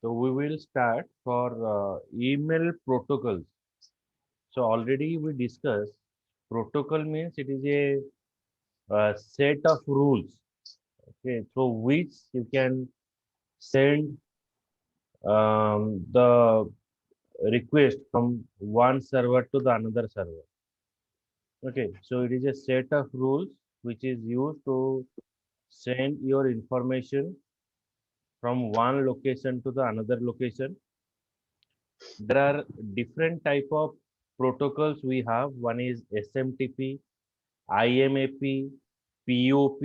So we will start for email protocols. So already we discussed protocol means it is a set of rules. Okay, so which you can send the request from one server to the another server. Okay, so it is a set of rules which is used to send your information from one location to the another location. There are different type of protocols we have. One is SMTP, IMAP, POP.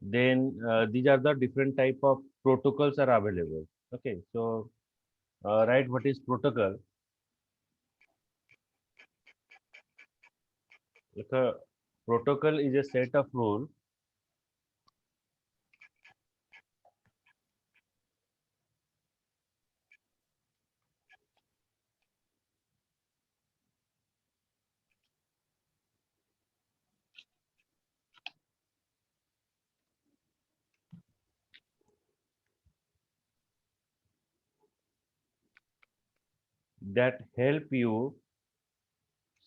Then these are the different type of protocols are available. Okay, so right, what is protocol? Like a protocol is a set of rules that help you,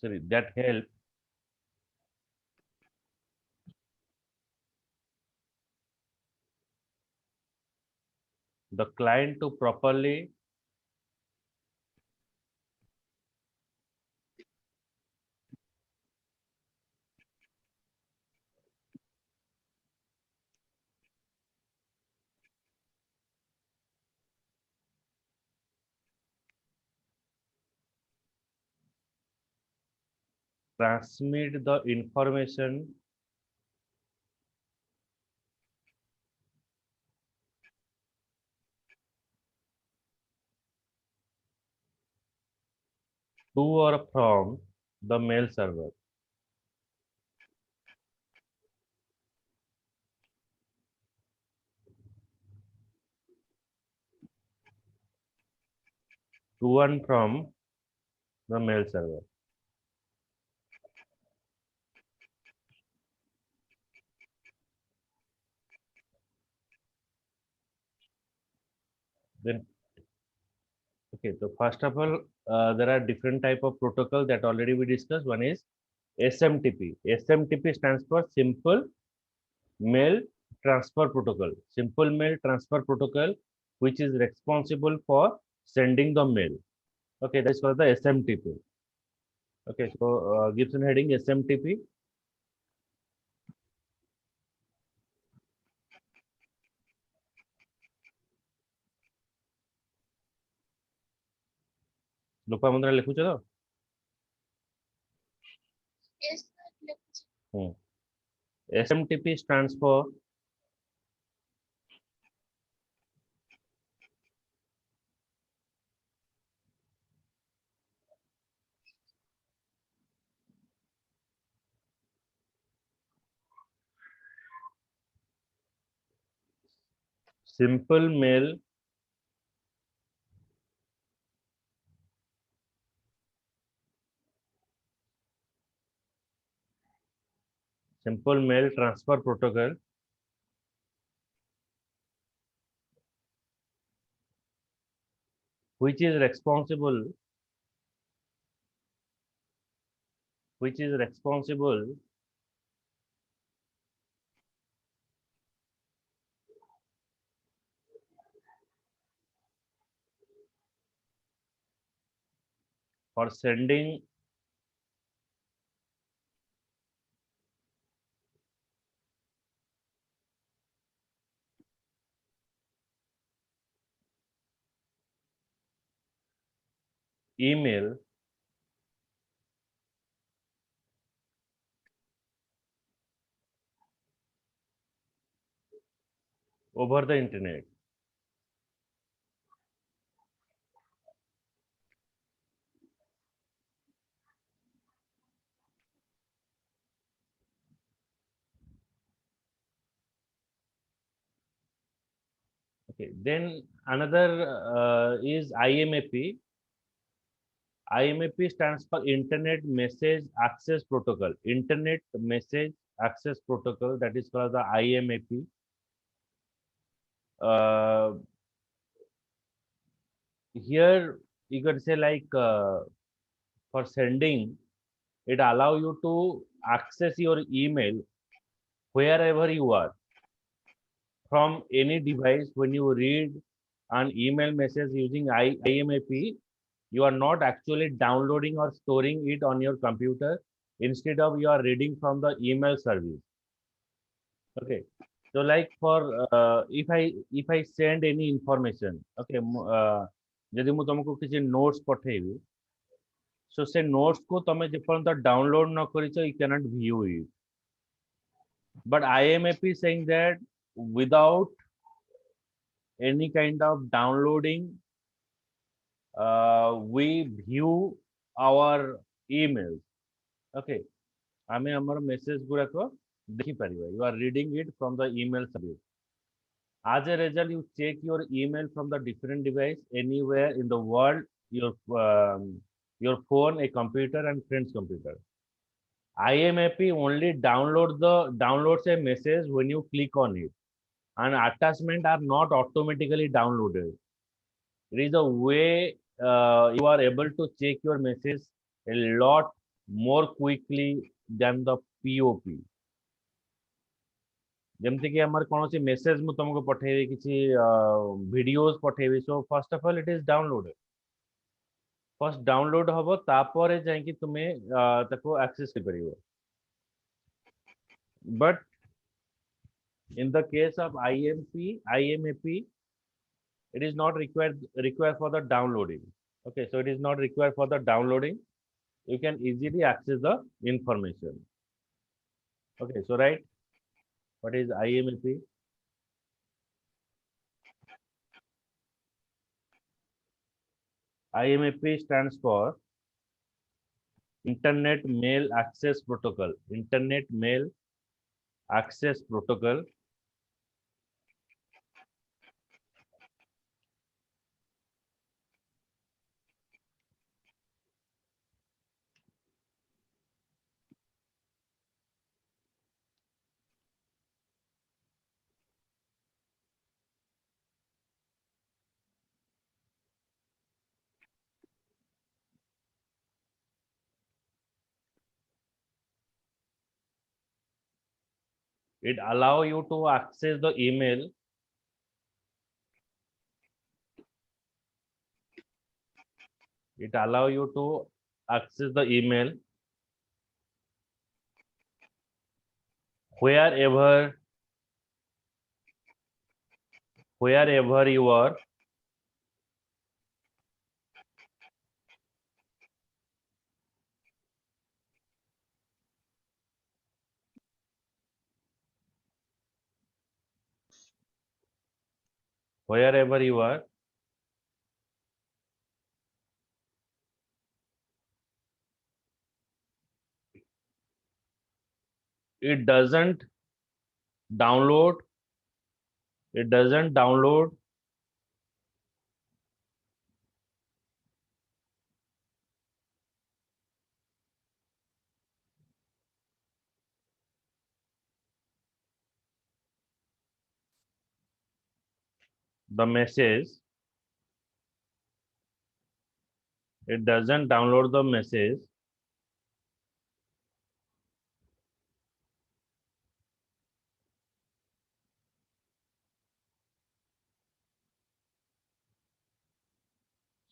sorry, that help the client to properly transmit the information to or from the mail server. To and from the mail server. Then, okay, so first of all, there are different type of protocol that already we discussed. One is SMTP. SMTP stands for Simple Mail Transfer Protocol. Simple Mail Transfer Protocol, which is responsible for sending the mail. Okay, that's for the SMTP. Okay, so Gibson heading SMTP. Lopamudra लिखुଛ ତ? Hmm. SMTP stands for Simple Mail Simple Mail Transfer Protocol, which is responsible which is responsible for sending email over the internet. Okay, then another is IMAP. IMAP stands for Internet Message Access Protocol. Internet Message Access Protocol, that is called the IMAP. Uh, here you could say like for sending, it allow you to access your email wherever you are from any device. When you read an email message using IMAP, you are not actually downloading or storing it on your computer. Instead of, you are reading from the email service. Okay. So like for if I send any information, okay, ଯଦି ମୁଁ ତମକୁ କିଛି notes ପଠେଇବି, so ସେ notes को ତମେ ଯେପର୍ଯ୍ୟନ୍ତ download ନ କରିଛ, you cannot view it. But IMAP is saying that without any kind of downloading, we view our emails. Okay. ଆମେ ଆମର message ଗୁଡାକ ଦେଖିପାରିବା. You are reading it from the email service. As a result, you check your email from the different device anywhere in the world, your phone, a computer, and friend's computer. IMAP only downloads a message when you click on it, and attachment are not automatically downloaded. It is a way you are able to check your message a lot more quickly than the POP. ଯେମିତି କି ଆମର କୌଣସି message ମୁଁ ତମକୁ ପଠେଇବି, କିଛି videos ପଠେଇବି, so first of all it is downloaded. First download ହବ, ତାପରେ ଯାଇକି ତୁମେ ତାକୁ ଆକ୍ସେସ କରିପାରିବ। But in the case of IMAP, it is not required for the downloading. Okay, so it is not required for the downloading. You can easily access the information. Okay, so right, what is IMAP? IMAP stands for Internet Mail Access Protocol. Internet Mail Access Protocol. It allow you to access the email. It allow you to access the email wherever you are. Wherever you are. It doesn't download. It doesn't download the message. It doesn't download the message.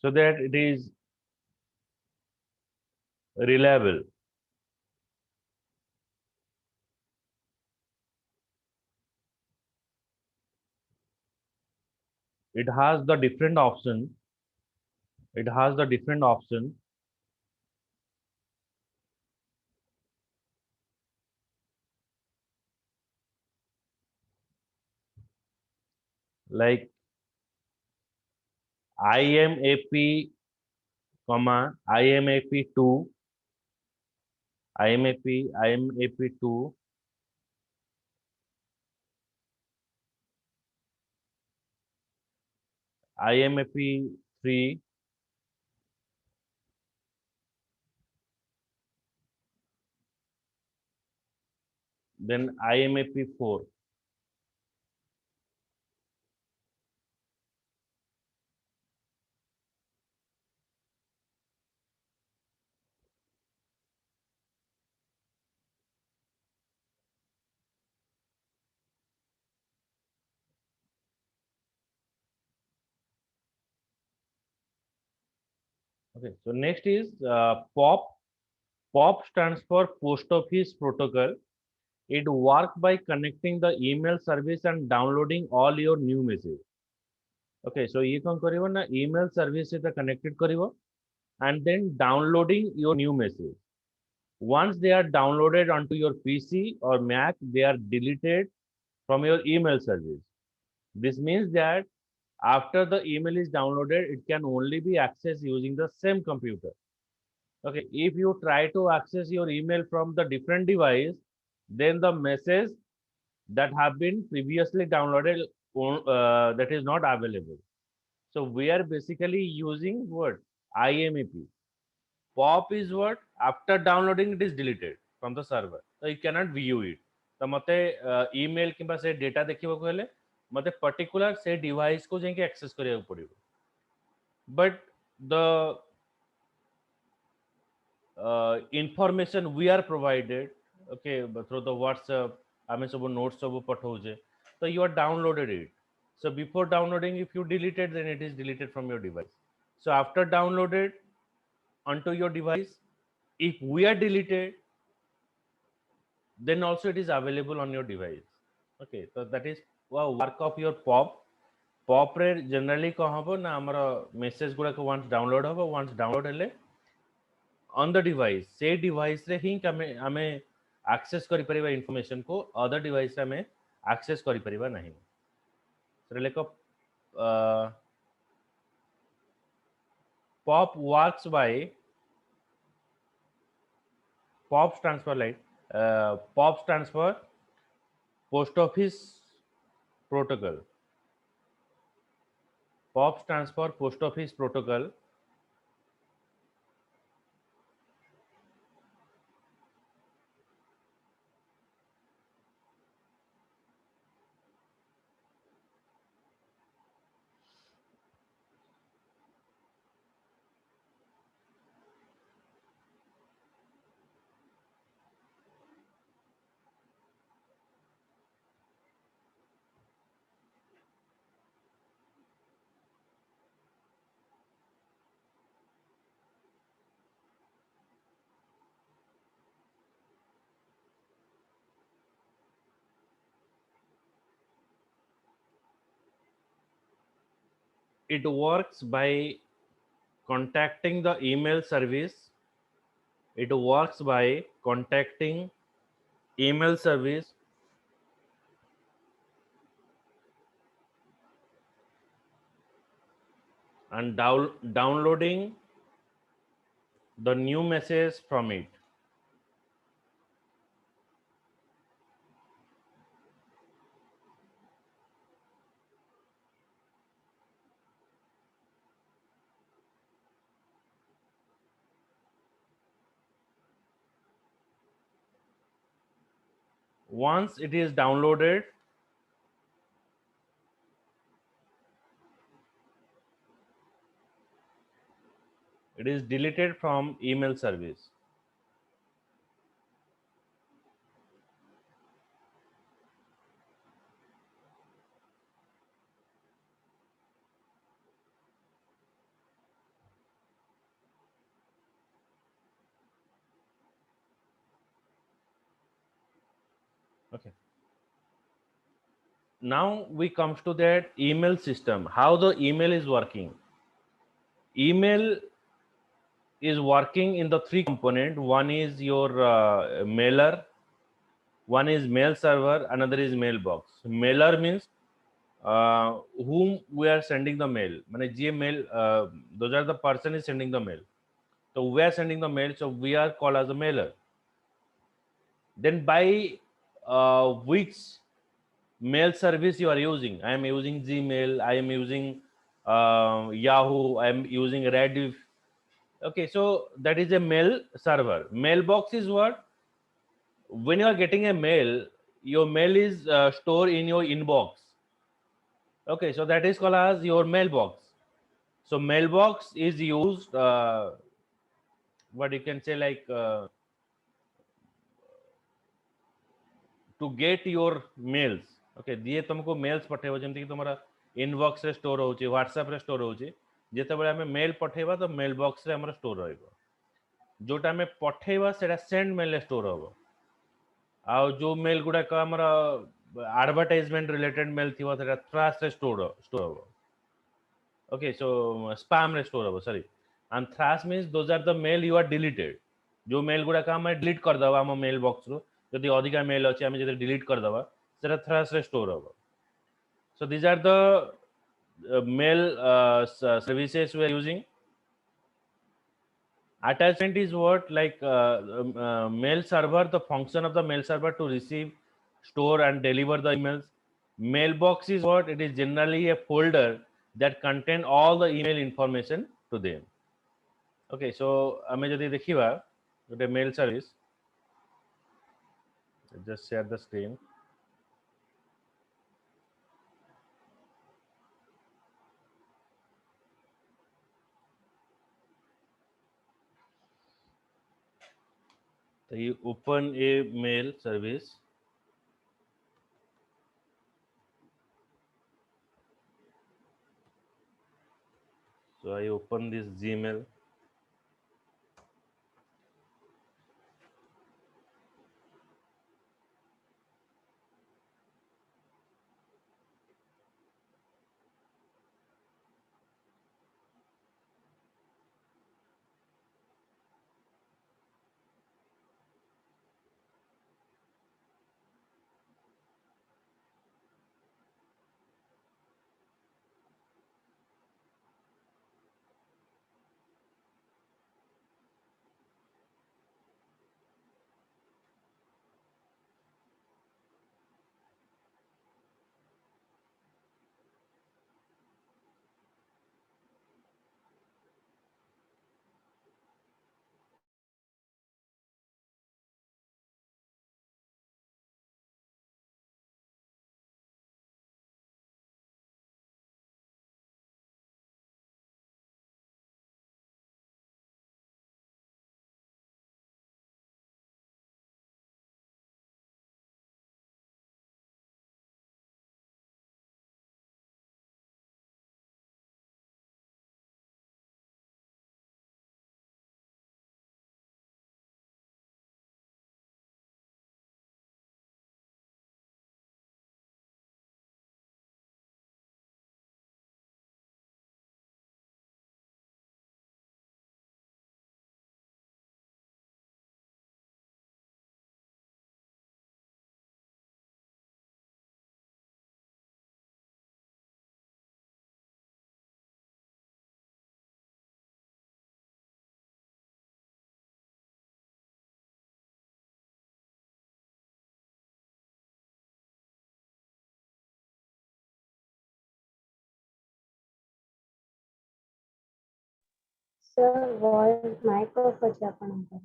So that it is reliable. It has the different option. It has the different option. Like IMAP, IMAP2, IMAP2, IMAP3, then IMAP4. Okay, so next is POP. POP stands for Post Office Protocol. It works by connecting the email service and downloading all your new message. Okay, so ये कौन करिवो ना email service से connected करिवो and then downloading your new message. Once they are downloaded onto your PC or Mac, they are deleted from your email service. This means that after the email is downloaded, it can only be accessed using the same computer. Okay, if you try to access your email from the different device, then the message that have been previously downloaded that is not available. So we are basically using what IMAP. POP is what after downloading it is deleted from the server. So you cannot view it. तो मते email किंबा से data देखिबो कहले मते particular से device को जेंके access करिया पड़िबो. But the information we are provided, okay, but through the WhatsApp आमे सब notes सब पठाउजे, so you are downloaded it. So before downloading, if you delete it, then it is deleted from your device. So after downloaded onto your device, if we are deleted, then also it is available on your device. Okay, so that is work of your POP. POP रे generally कौन हबो ना हमारा message गुड़ा को once download हबो, once download हेले on the device, से device रे ही कमे हमें access करी परिबा information को other device रे हमें access करी परिबा नहीं. So like POP works by POP stands for like POP stands for Post Office Protocol. POP stands for Post Office Protocol. It works by contacting the email service. It works by contacting email service and downloading the new message from it. Once it is downloaded, it is deleted from email service. Okay. Now we comes to that email system. How the email is working. Email is working in the three component. One is your mailer, one is mail server, another is mailbox. Mailer means whom we are sending the mail. माने जे mail those are the person is sending the mail. So we are sending the mail, so we are called as a mailer. Then by which mail service you are using? I am using Gmail, I am using Yahoo, I am using Rediff. Okay, so that is a mail server. Mailbox is what? When you are getting a mail, your mail is stored in your inbox. Okay, so that is called as your mailbox. So mailbox is used what you can say like to get your mails. Okay, दिए तुमको mails पठेबो जेमति कि तुम्हारा inbox रे store होची, WhatsApp रे store होची. ଯେତେବେଳେ ଆମେ मेल पठेबा तो मेल बॉक्स रे हमर स्टोर रहइबो जोटा हमें पठेबा सेटा सेंड मेल रे स्टोर होबो आ जो मेल गुडा का हमर एडवर्टाइजमेंट रिलेटेड मेल थिबो सेटा थ्राश रे स्टोर होबो okay so spam रे स्टोर होबो sorry and thrash means those are the mail you are deleted जो मेल गुडा का हम डिलीट कर दबा हम मेल बॉक्स रो जदी अधिका मेल अछि हम जदी डिलीट कर दबा सेटा थ्राश रे स्टोर होबो so these are the mail services we are using. Attachment is what like mail server, the function of the mail server to receive, store and deliver the emails. Mailbox is what? It is generally a folder that contain all the email information to them. Okay, so ame jodi dekhiba gote mail service, just share the screen. So you open a mail service. So I open this Gmail. Sir, voice mic off ଅଛି ଆପଣଙ୍କର।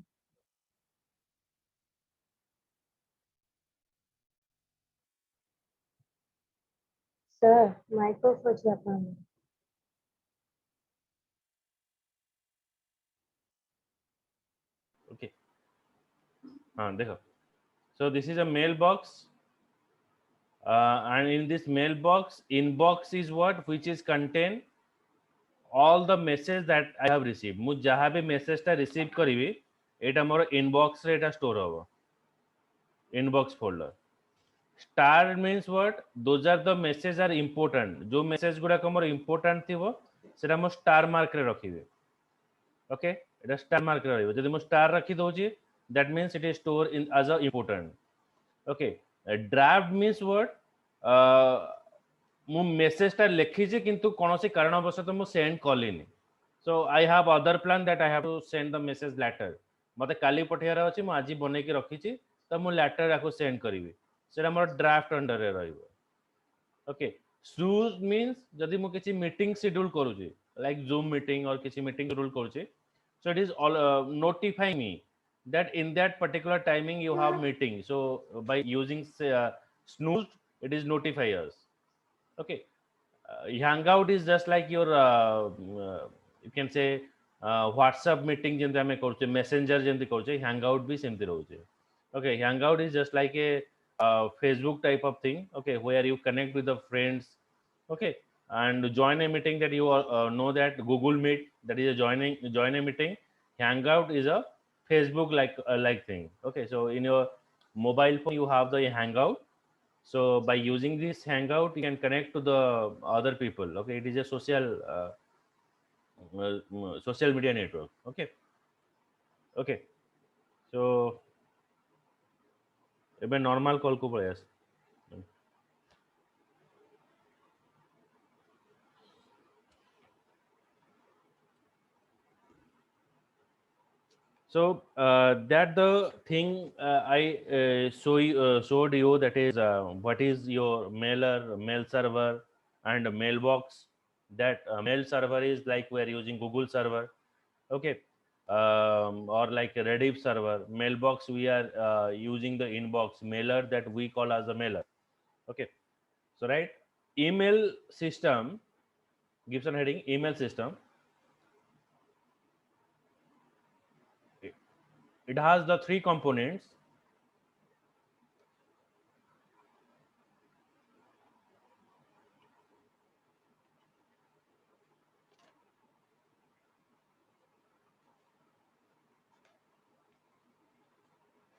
Sir, mic off ଅଛି ଆପଣଙ୍କର। Okay, dekho. So this is a mailbox. And in this mailbox, inbox is what? Which is contain all the message that I have received. मु जहाँ भी message टा receive करीबी, एटा मोर inbox रे एटा store होगा. Inbox folder. Star means what? Those are the messages are important. जो message गुड़ा को मोर important थी वो, सेटा मो star mark रे रखीबे. Okay? एटा star mark रे रहिबो. जदि मो star रखी दोची, that means it is stored in as a important. Okay? Draft means what? मु मेसेज टा लिखिछि किंतु कोनोसी कारणवशतः मु सेंड कलिनी so I have other plan that I have to send the message later मते काली पठेयार अछि मु आजि बनै के रखिछि त मु लेटर याको सेंड करिवि सेरा मोर ड्राफ्ट अंडर रे रहइबो ओके snooze means जदि मु किछि मीटिंग शेड्यूल करूछि लाइक जूम मीटिंग और किछि मीटिंग शेड्यूल करूछि so it is all notify me that in that particular timing you have meeting so by using snooze it is notify us okay hangout is just like your you can say whatsapp meeting जेंति हमें करछे messenger जेंति करछे hangout भी सेमति रहउछे okay hangout is just like a facebook type of thing okay where you connect with the friends okay and join a meeting, that you know that Google Meet, that is a join a meeting. Hangout is a Facebook like thing. Okay, so in your mobile phone you have the Hangout. So by using this Hangout you can connect to the other people. Okay, it is a social media network. Okay. Okay, so ଏବେ normal call को पଳେଇ ଆସ. So that the thing showed you, that is what is your mailer, mail server, and a mailbox. That mail server is like we are using Google server, okay, or like a Rediff server. Mailbox, we are using the inbox mailer that we call as a mailer. Okay, so right, email system, Gibson heading email system. It has the three components.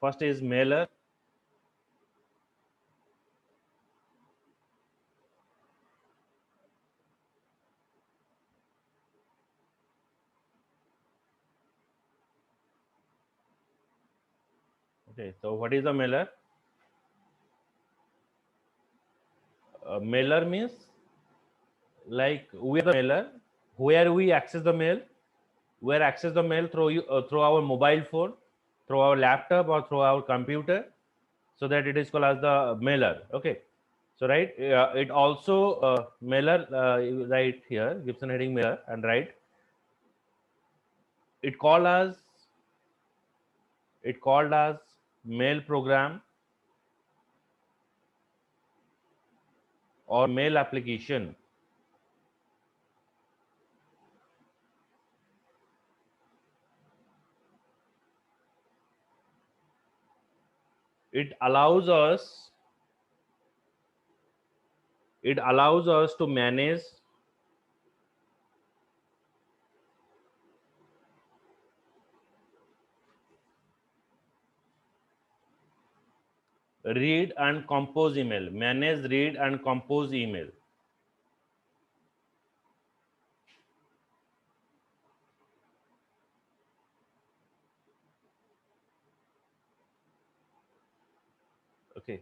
First is mailer. Okay, so what is a mailer? Mailer means like we are the mailer, where we access the mail. We access the mail through through our mobile phone, through our laptop, or through our computer. So that it is called as the mailer. Okay, so right, it also mailer, right here Gibson heading mailer, and right, it called as mail program or mail application. It allows us to manage read and compose email. Manage, read and compose email. Okay,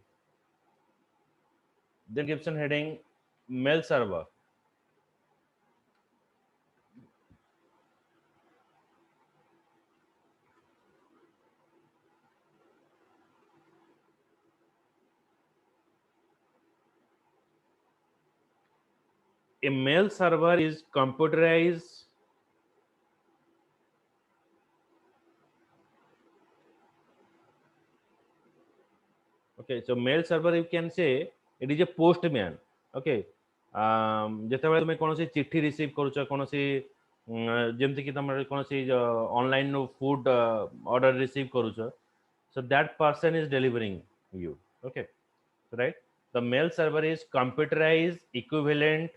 then Gibson heading mail server. A mail server is computerized. Okay, so mail server, you can say it is a postman. Okay, ଯେତେବେଳେ ତୁମେ କୌଣସି ଚିଠି receive କରୁଛ, କୌଣସି ଯେମିତିକି ତମର କୌଣସି online food order receive କରୁଛ, so that person is delivering you. Okay, right, the mail server is computerized equivalent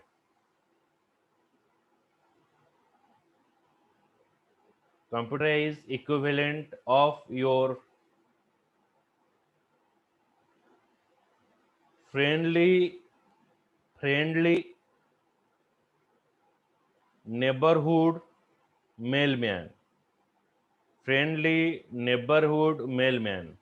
of your friendly neighborhood mailman. Friendly neighborhood mailman.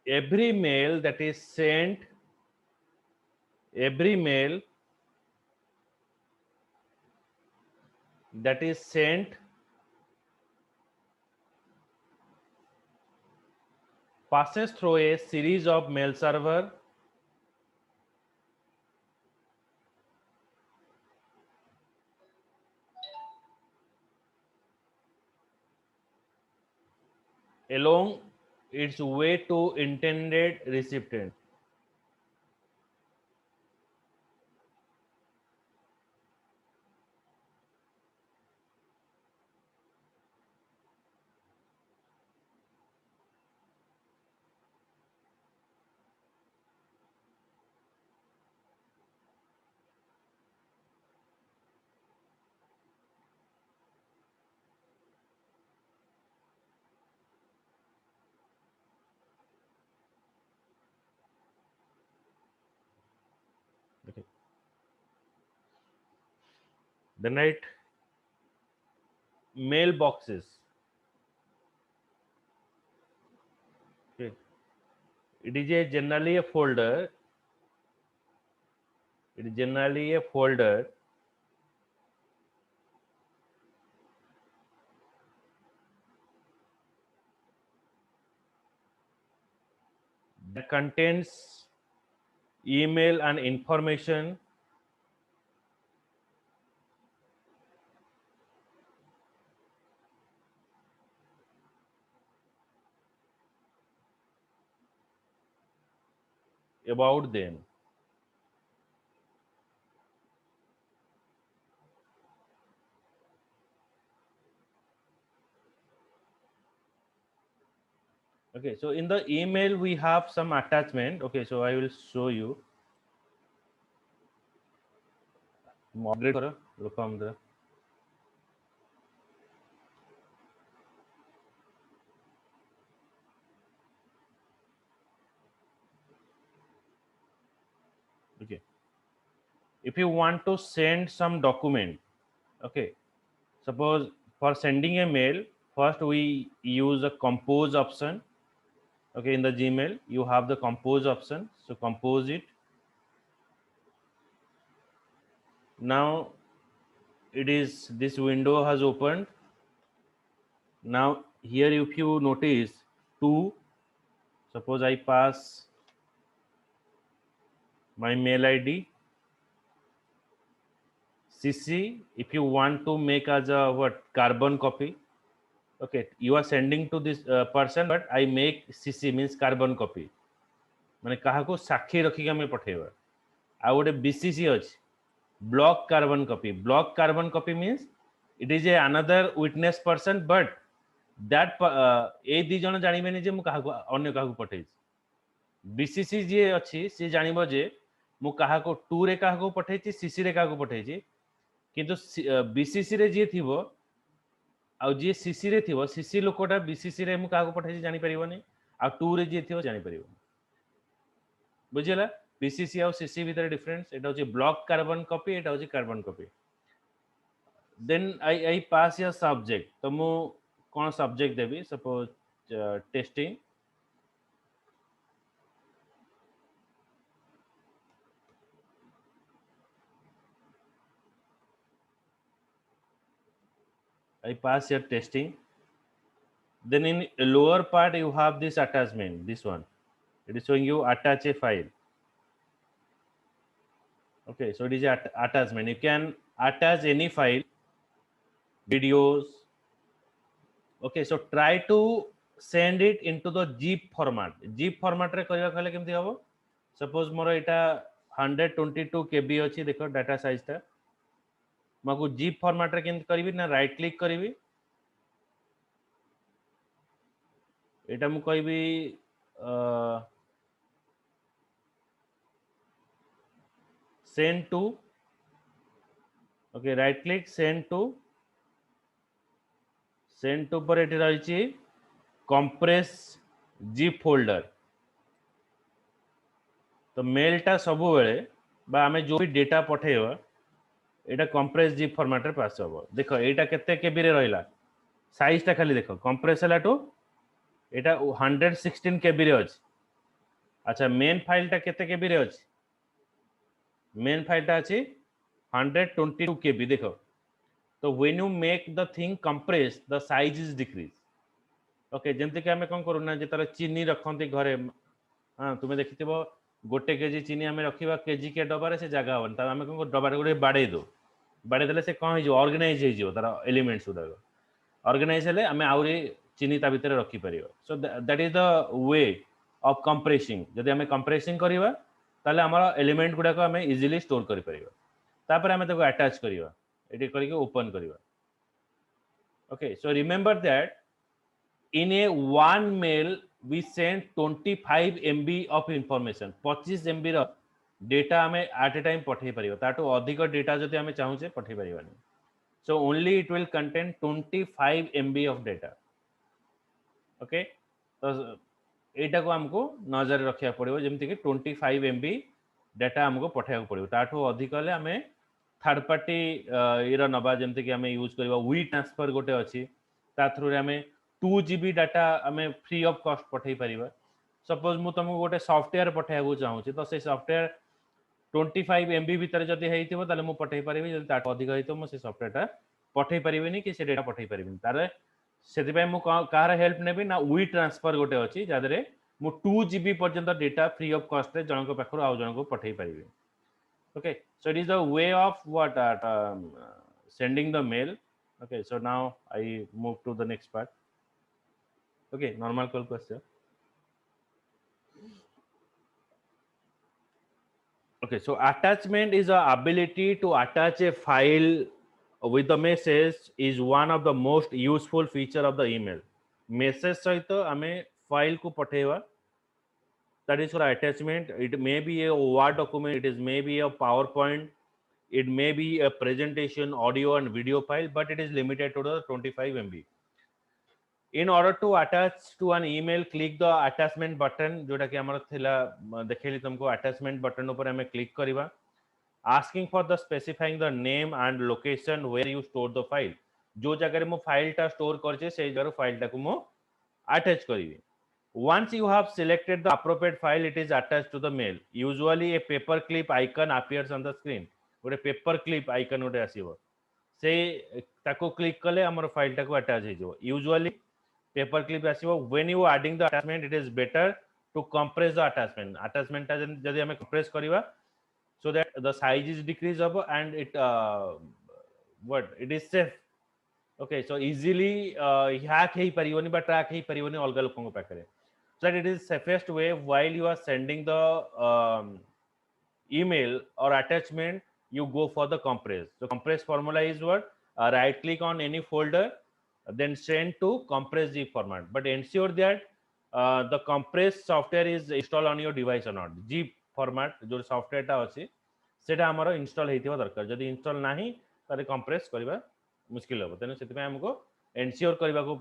Every mail that is sent, every mail that is sent passes through a series of mail server along its way to intended recipient. Then write mailboxes. Okay. It is generally a folder. It is generally a folder that contains email and information about them. Okay, so in the email we have some attachment. Okay, so I will show you. Moderate करो, रुको हम जरा. Okay, if you want to send some document, okay, suppose for sending a mail, first we use a compose option. Okay, in the Gmail you have the compose option, so compose it. Now it is, this window has opened. Now here if you notice, to, suppose I pass my mail ID, CC, if you want to make as a what, carbon copy. Okay, you are sending to this person, but I make CC means carbon copy, माने कहा को साक्षी रखी के हमें पठेबा. आ गोटे BCC अछि, block carbon copy. Block carbon copy means it is a another witness person, but that ए दी जण जानिबेनी जे मु कहा को अन्य कहा को पठेछि. BCC जे अछि से जानिबो जे मु कहा को 2 रे कहा को पठेछि, CC रे कहा को पठेछि. किंतु BCC रे जे थिबो आ जे CC रे थिबो, CC लोकोटा BCC रे मु कहा को पठेछि जानि परिबोनी, आ 2 रे जे थिबो जानि परिबो. बुझिला BCC और CC भीतर डिफरेंस. एटा होची ब्लॉक कार्बन कॉपी, एटा होची कार्बन कॉपी. देन आई पास या सब्जेक्ट, तो मु कोन subject Devi, suppose testing. I pass here testing. Then in lower part you have this attachment, this one. It is showing you attach a file. Okay, so it is attachment. You can attach any file, videos. Okay, so try to send it into the zip format. Zip format रे करिया खले केमति हबो. Suppose मोर एटा 122 KB अछि, देखो data size ता. मको zip format रे केमति करबी ना, राइट क्लिक करबी. एटा मु कहबी send to. Okay, right click, send to. Send to पर एठी रहिछि compress zip folder. तो मेल टा सबु बेले बा हमें जो भी डेटा पठेबा एटा compress zip format रे पास हबो. देखो एटा केते केबी रे रहिला, साइज टा खाली देखो, compress हला टू एटा 116 केबी रे अछि. अच्छा, मेन फाइल टा केते केबी रे अछि, मेन फाइल टा अछि 122 केबी. देखो, तो when you make the thing compress, the size is decrease. Okay, जेमति कि हमें कोन करू ना, जे तार चीनी रखंती घरे. हां, तुमे देखिथिबो गोटे केजी चीनी हमें रखिबा केजी के डबा रे, से जगह हवन. ता हमें कोन डबा रे गोटे बाडे दो, बाडे देले से कोन हिजो, ऑर्गेनाइज हे जिवो तार एलिमेंट्स उडा. ऑर्गेनाइज हेले हमें आउरी चीनी ता भीतर रखि परिबो. So that is the way of compressing. जदि हमें कंप्रेसिंग करिबा ताले हमर एलिमेंट गुडा को हमें इजीली स्टोर करि परिबो. तापर हमें ताको अटैच करिबा, एटी करके ओपन करिबा. Okay, so remember that in a one mail we send 25 MB of information. 25 MB raw data हमें at a time पठेई परिबा. ताटो अधिक डेटा जदि हमें चाहूचे पठेई परिबानी. So only it will contain 25 MB of data. Okay, तो एटा को हमको नजर रखिया पड़िबो, जेमति कि 25 MB डेटा हमको पठेया पड़िबो. ताटो अधिक हले हमें थर्ड पार्टी इर नबा जमती कि हमें यूज करबा वी ट्रांसफर गोटे अछि ता थ्रू रे हमें 2 जीबी डाटा हमें फ्री ऑफ कॉस्ट पठै परिबा सपोज मु तुमको गोटे सॉफ्टवेयर पठाइबा चाहूँ तो से सॉफ्टवेयर 25 MB भीतर जदि हेइथिबो ताले मु पठै परिबि जदि ताठ अधिक हेइतो मु से सॉफ्टवेयर पठै परिबिनी कि से डेटा पठै परिबिनी तारे सेति पय मु कार हेल्प नेबी ना वी ट्रांसफर गोटे अछि जादरे मु 2 जीबी पर्यंत डेटा फ्री ऑफ कॉस्ट रे जनक पाखरो आ जनक पठै परिबि okay so it is the way of what sending the mail okay so now I move to the next part okay normal call question okay so attachment is the ability to attach a file with the message is one of the most useful feature of the email message सहित हमें file को पठेवा that is for attachment it may be a word document it is maybe a powerpoint it may be a presentation audio and video file but it is limited to the 25 MB in order to attach to an email click the attachment button जोटा कि हमर थिला देखेली तुमको attachment button ऊपर हमें click करिबा asking for the specifying the name and location where you store the file जो जगह मो फाइल टा स्टोर करछे से जगह फाइल टा को मो अटैच करिवे once you have selected the appropriate file it is attached to the mail usually a paper clip icon appears on the screen गोटे पेपर क्लिप आइकन गोटे आसीबो से ताको क्लिक कले हमर फाइल टाको अटैच हे जो यूजुअली पेपर क्लिप आसीबो when you adding the attachment it is better to compress the attachment टा जदी हमें कंप्रेस करिवा so that the size is decrease up and it what it is safe okay so easily hack hey pariboni but track hey pariboni alga lokon pakare so that it is safest way while you are sending the email or attachment you go for the compress so compress formula is what right click on any folder then send to compress zip format but ensure that the compress software is installed on your device or not zip format जो software टा अछि सेटा हमरो install हेतिबा दरकार जदि install नाही तारे compress करबा मुश्किल हो तेनु सेति हमको एन्श्योर करबा को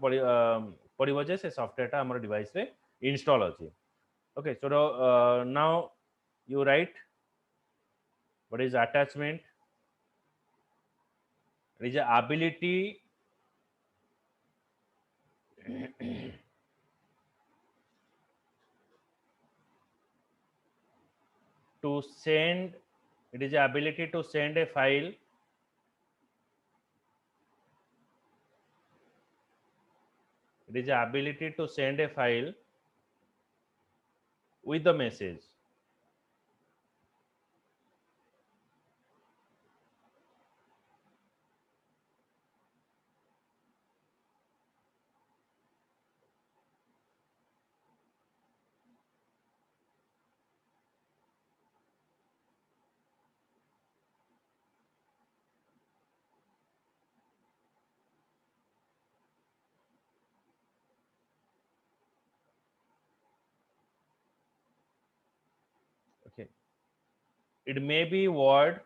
पड़िबो जे से सॉफ्टवेयर टा हमरो डिवाइस रे इंस्टॉल अछि okay so now you write what is attachment it is the ability to send it is the ability to send a file it is the ability to send a file with the message okay it may be word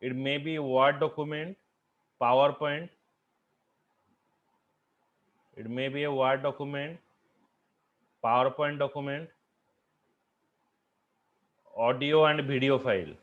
it may be word document powerpoint it may be a word document powerpoint document audio and video file